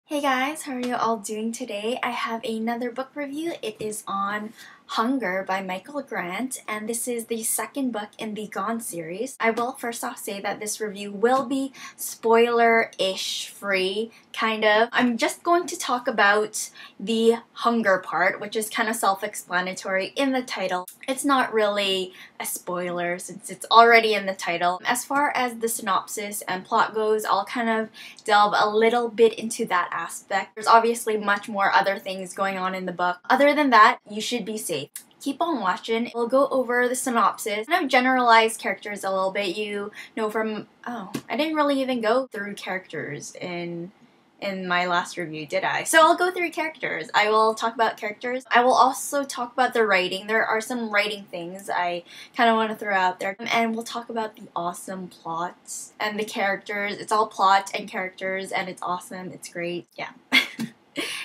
Hey guys, how are you all doing today? I have another book review. It is on Hunger by Michael Grant, and this is the second book in the Gone series. I will first off say that this review will be spoiler-ish free, kind of. I'm just going to talk about the hunger part, which is kind of self-explanatory in the title. It's not really a spoiler since it's already in the title. As far as the synopsis and plot goes, I'll kind of delve a little bit into that aspect. There's obviously much more other things going on in the book. Other than that, you should be safe. Keep on watching. We'll go over the synopsis. Kind of generalize characters a little bit. You know from... Oh, I didn't really even go through characters in my last review, did I? So I'll go through characters. I will talk about characters. I will also talk about the writing. There are some writing things I kind of want to throw out there. And we'll talk about the awesome plots and the characters. It's all plot and characters and it's awesome. It's great. Yeah.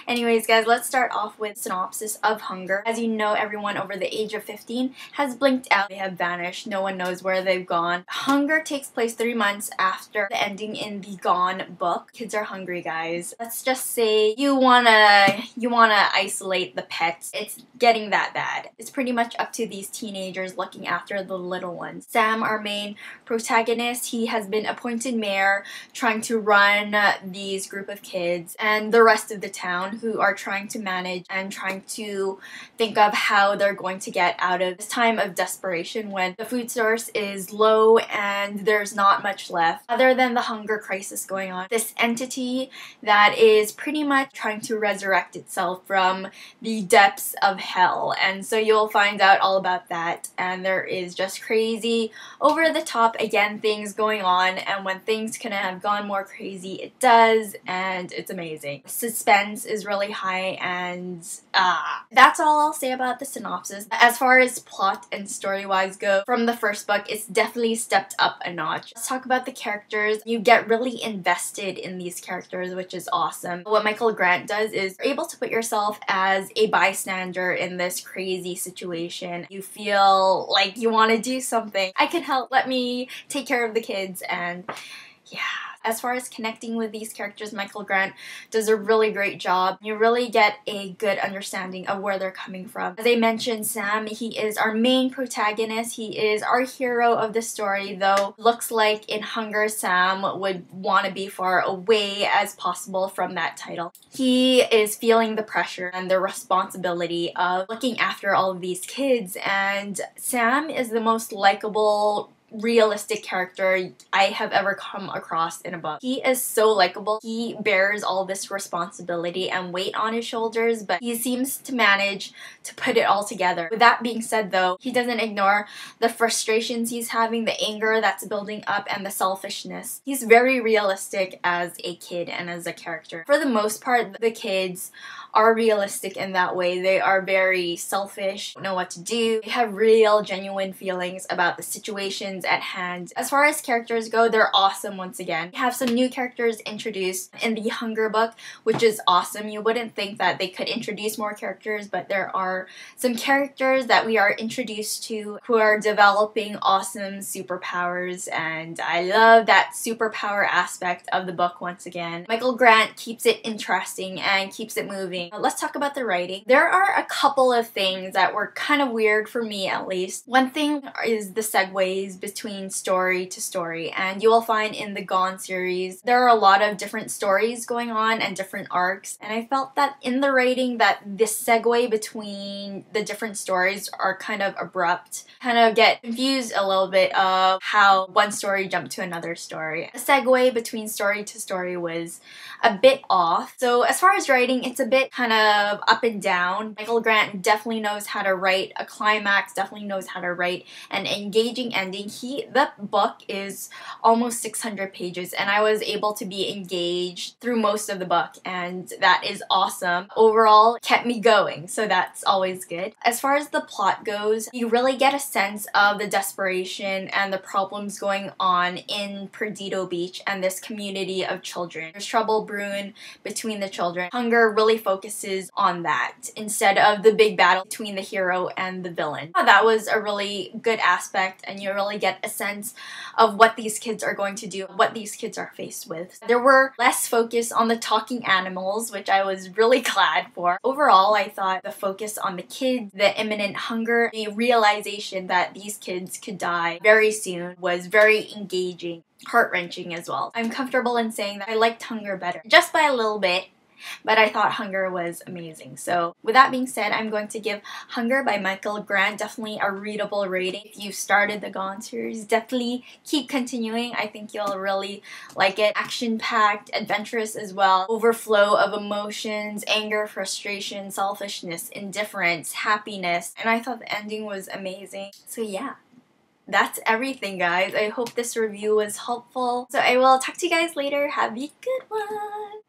Anyways, guys, let's start off with synopsis of Hunger. As you know, everyone over the age of 15 has blinked out. They have vanished. No one knows where they've gone. Hunger takes place 3 months after the ending in the Gone book. Kids are hungry, guys. Let's just say you wanna isolate the pets. It's getting that bad. It's pretty much up to these teenagers looking after the little ones. Sam, our main protagonist, he has been appointed mayor, trying to run these group of kids, and the rest of the town who are trying to manage and trying to think of how they're going to get out of this time of desperation when the food source is low and there's not much left other than the hunger crisis going on. This entity that is pretty much trying to resurrect itself from the depths of hell, and so you'll find out all about that, and there is just crazy, over the top, again, things going on, and when things couldn't have gone more crazy, it does, and it's amazing. Suspense is really high, and that's all I'll say about the synopsis. As far as plot and story-wise go, from the first book, it's definitely stepped up a notch. Let's talk about the characters. You get really invested in these characters, which is awesome. What Michael Grant does is you're able to put yourself as a bystander in this crazy situation. You feel like you want to do something. I can help. Let me take care of the kids, and yeah. As far as connecting with these characters, Michael Grant does a really great job. You really get a good understanding of where they're coming from. As I mentioned, Sam, he is our main protagonist. He is our hero of the story, though looks like in Hunger, Sam would want to be far away as possible from that title. He is feeling the pressure and the responsibility of looking after all of these kids, and Sam is the most likable, realistic character I have ever come across in a book. He is so likable. He bears all this responsibility and weight on his shoulders, but he seems to manage to put it all together. With that being said, though, he doesn't ignore the frustrations he's having, the anger that's building up, and the selfishness. He's very realistic as a kid and as a character. For the most part, the kids are realistic in that way. They are very selfish, know what to do. They have real, genuine feelings about the situations at hand. As far as characters go, they're awesome once again. We have some new characters introduced in the Hunger book, which is awesome. You wouldn't think that they could introduce more characters, but there are some characters that we are introduced to who are developing awesome superpowers, and I love that superpower aspect of the book once again. Michael Grant keeps it interesting and keeps it moving. Let's talk about the writing. There are a couple of things that were kind of weird for me, at least. One thing is the segues between story to story, and you will find in the Gone series there are a lot of different stories going on and different arcs, and I felt that in the writing that this segue between the different stories are kind of abrupt. Kind of get confused a little bit of how one story jumped to another story. The segue between story to story was a bit off. So as far as writing, it's a bit kind of up and down. Michael Grant definitely knows how to write a climax, definitely knows how to write an engaging ending. The book is almost 600 pages, and I was able to be engaged through most of the book, and that is awesome. Overall, it kept me going, so that's always good. As far as the plot goes, you really get a sense of the desperation and the problems going on in Perdido Beach and this community of children. There's trouble brewing between the children. Hunger really focuses on that instead of the big battle between the hero and the villain. That was a really good aspect, and you really get get a sense of what these kids are going to do, what these kids are faced with. There were less focus on the talking animals, which I was really glad for. Overall, I thought the focus on the kids, the imminent hunger, the realization that these kids could die very soon was very engaging, heart-wrenching as well. I'm comfortable in saying that I liked Hunger better, just by a little bit, but I thought Hunger was amazing. So with that being said, I'm going to give Hunger by Michael Grant definitely a readable rating. If you started the Gone series, definitely keep continuing. I think you'll really like it. Action-packed, adventurous as well. Overflow of emotions, anger, frustration, selfishness, indifference, happiness, and I thought the ending was amazing. So yeah. That's everything, guys. I hope this review was helpful. So I will talk to you guys later. Have a good one.